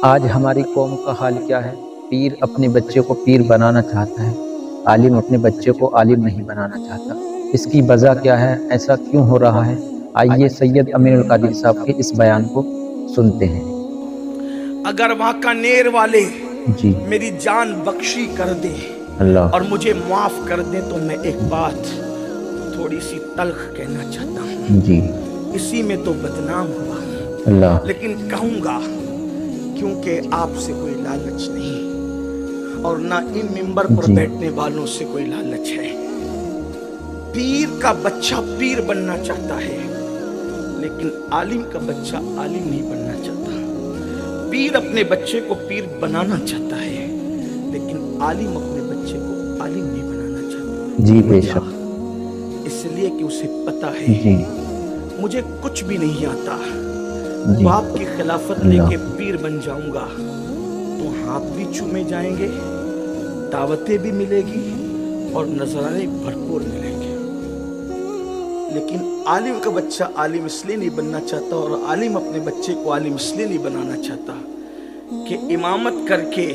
آج ہماری قوم کا حال کیا ہے؟ پیر اپنے بچے کو پیر بنانا چاہتا ہے، عالم اپنے بچے کو عالم نہیں بنانا چاہتا۔ اس کی وجہ کیا ہے؟ ایسا کیوں ہو رہا ہے؟ آئیے سید امین القادری صاحب کے اس بیان کو سنتے ہیں۔ اگر واقعیر والے جی میری جان بخشی کر دے اللہ اور مجھے معاف کر دیں تو میں ایک بات تھوڑی سی تلخ کہنا چاہتا ہوں، جی اسی میں تو بدنام ہوا ہوں، اللہ لیکن کہوں گا کیونکہ آپ سے کوئی لالچ نہیں اور نہ ان ممبر پر جی بیٹھنے والوں سے کوئی لالچ ہے۔ پیر کا بچہ پیر بننا چاہتا ہے لیکن عالم کا بچہ عالم نہیں بننا چاہتا۔ پیر اپنے بچے کو پیر بنانا چاہتا ہے لیکن عالم اپنے بچے کو عالم نہیں بنانا چاہتا۔ جی بے شک اس لیے کہ اسے پتا ہے جی مجھے کچھ بھی نہیں آتا، جی باپ کی خلافت لے اللہ کے پیر بن جاؤں گا تو ہاتھ بھی چومے جائیں گے، دعوتیں بھی ملے گی اور نذرانے بھرپور ملیں گے۔ لیکن عالم کا بچہ عالم اس لیے نہیں بننا چاہتا اور عالم اپنے بچے کو عالم اس لیے نہیں بنانا چاہتا کہ امامت کر کے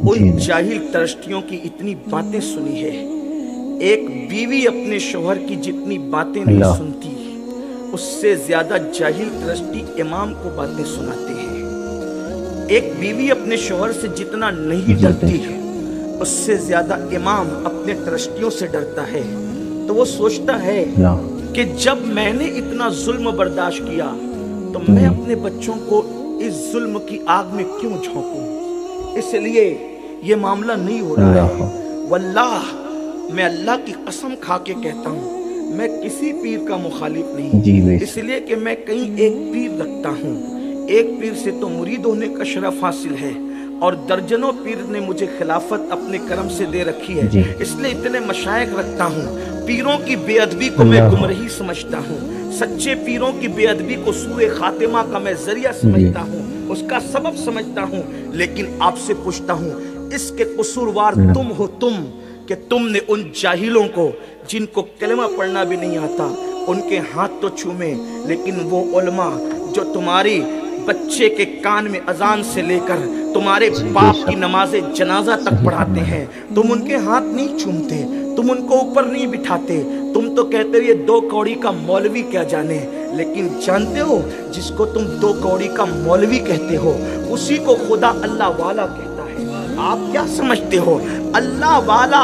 ان جاہل ترشٹیوں کی اتنی باتیں سنی ہے۔ ایک بیوی اپنے شوہر کی جتنی باتیں نہیں اللہ سنتی اس سے زیادہ جاہل ترشٹی امام کو باتیں سناتے ہیں۔ ایک بیوی اپنے شوہر سے جتنا نہیں ڈرتی اس سے زیادہ امام اپنے ترشٹیوں سے ڈرتا ہے۔ تو وہ سوچتا ہے اللہ کہ جب میں نے اتنا ظلم برداشت کیا تو میں اپنے بچوں کو اس ظلم کی آگ میں کیوں جھونکوں؟ اس لیے یہ معاملہ نہیں ہو رہا ہے۔ واللہ میں اللہ کی قسم کھا کے کہتا ہوں میں کسی پیر کا مخالف نہیں، جی بے اس لیے کہ میں کہیں ایک پیر رکھتا ہوں، ایک پیر سے تو مرید ہونے کا شرف حاصل ہے اور درجنوں پیر نے مجھے خلافت اپنے کرم سے دے رکھی ہے، جی اس لیے اتنے مشائخ رکھتا ہوں۔ پیروں کی بے ادبی کو میں گمراہی سمجھتا ہوں، سچے پیروں کی بے ادبی کو سوء خاتمہ کا میں ذریعہ سمجھتا ہوں، اس کا سبب سمجھتا ہوں۔ لیکن آپ سے پوچھتا ہوں اس کے قصوروار تم ہو تم کہ تم نے ان جاہلوں کو جن کو کلمہ پڑھنا بھی نہیں آتا ان کے ہاتھ تو چھومے، لیکن وہ علماء جو تمہاری بچے کے کان میں اذان سے لے کر تمہارے باپ کی نماز جنازہ تک پڑھاتے ہیں تم ان کے ہاتھ نہیں چھومتے، تم ان کو اوپر نہیں بٹھاتے، تم تو کہتے ہو یہ 2 کوڑی کا مولوی کیا جانے، لیکن جانتے ہو جس کو تم 2 کوڑی کا مولوی کہتے ہو اسی کو خدا اللہ والا کہتا ہے۔ آپ کیا سمجھتے ہو؟ اللہ والا،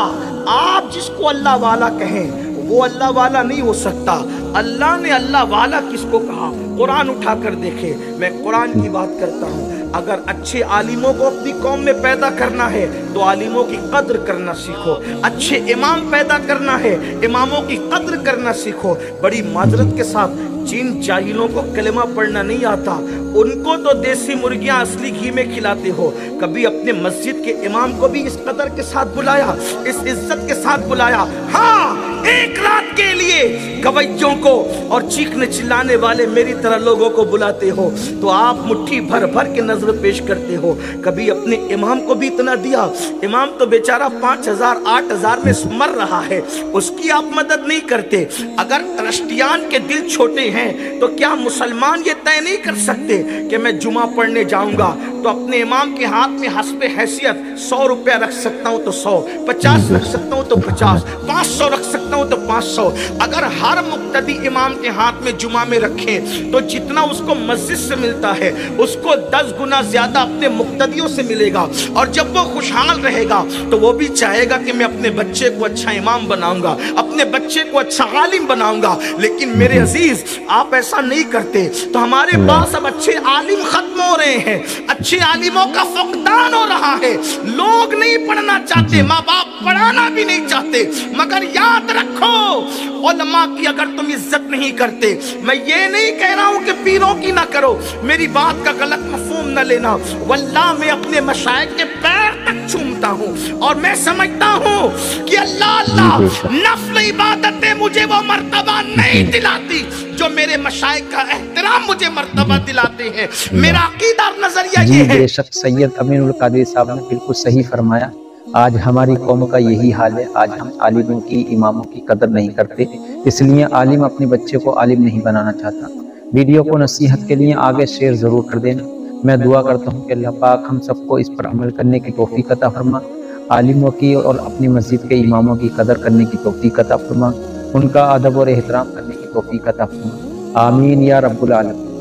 آپ جس کو اللہ والا کہیں وہ اللہ والا نہیں ہو سکتا۔ اللہ نے اللہ والا کس کو کہا؟ قرآن اٹھا کر دیکھے، میں قرآن کی بات کرتا ہوں۔ اگر اچھے عالموں کو اپنی قوم میں پیدا کرنا ہے تو عالموں کی قدر کرنا سیکھو، اچھے امام پیدا کرنا ہے اماموں کی قدر کرنا سیکھو۔ بڑی معذرت کے ساتھ جن جاہلوں کو کلمہ پڑھنا نہیں آتا ان کو تو دیسی مرغیاں اصلی گھی میں کھلاتے ہو، کبھی اپنے مسجد کے امام کو بھی اس قدر کے ساتھ بلایا، اس عزت کے ساتھ بلایا؟ ہاں، ایک رات کے لیے گویوں کو اور چیخنے چلانے والے میری طرح لوگوں کو بلاتے ہو تو آپ مٹھی بھر بھر کے نظر پیش کرتے ہو۔ کبھی اپنے امام کو بھی اتنا دیا؟ امام تو بیچارہ 5000 8000 میں مر رہا ہے، اس کی آپ مدد نہیں کرتے۔ اگر ترشتیان کے دل چھوٹے ہیں تو کیا مسلمان یہ طے نہیں کر سکتے کہ میں جمعہ پڑھنے جاؤں گا تو اپنے امام کے ہاتھ میں حسب حیثیت 100 روپیہ رکھ سکتا ہوں تو 100، 50 رکھ سکتا ہوں تو 50، 500 رکھ سکتا ہوں تو 500۔ اگر ہر مقتدی امام کے ہاتھ میں جمعہ میں رکھیں تو جتنا اس کو مسجد سے ملتا ہے اس کو 10 گنا زیادہ اپنے مقتدیوں سے ملے گا، اور جب وہ خوشحال رہے گا تو وہ بھی چاہے گا کہ میں اپنے بچے کو اچھا امام بناؤں گا، اپنے بچے کو اچھا عالم بناؤں گا۔ لیکن میرے عزیز آپ ایسا نہیں کرتے تو ہمارے پاس اب اچھے عالم ختم ہو رہے ہیں، اچھے عالموں کا فقدان ہو رہا ہے، لوگ نہیں پڑھنا چاہتے، ماں باپ پڑھانا بھی نہیں چاہتے۔ مگر یاد رکھو علماء کی اگر تم عزت نہیں کرتے، میں یہ نہیں کہہ رہا ہوں کہ پیروں کی نہ کرو، میری بات کا غلط مفہوم نہ لینا، واللہ میں اپنے مشائخ کے پیر تک چومتا ہوں اور میں سمجھتا ہوں کہ اللہ نفل عبادتیں مجھے وہ مرتبہ نہیں دلاتی جو میرے مشائخ کا احترام مجھے مرتبہ دلاتے ہیں۔ میرا عقیدہ اور نظریہ یہ ہے۔ بے شک سید امین القادری صاحب نے بالکل صحیح فرمایا۔ آج ہماری قوم کا یہی حال ہے، آج ہم عالموں کی اماموں کی قدر نہیں کرتے، اس لیے عالم اپنے بچے کو عالم نہیں بنانا چاہتا۔ ویڈیو کو نصیحت کے لیے آگے شیئر ضرور کر دینا۔ میں دعا کرتا ہوں کہ اللہ پاک ہم سب کو اس پر عمل کرنے کی توفیق عطا فرما، عالموں کی اور اپنی مسجد کے اماموں کی قدر کرنے کی توفیق عطا فرما، ان کا ادب اور احترام کرنے کی توفیق عطا فرما، آمین یا رب العالمین۔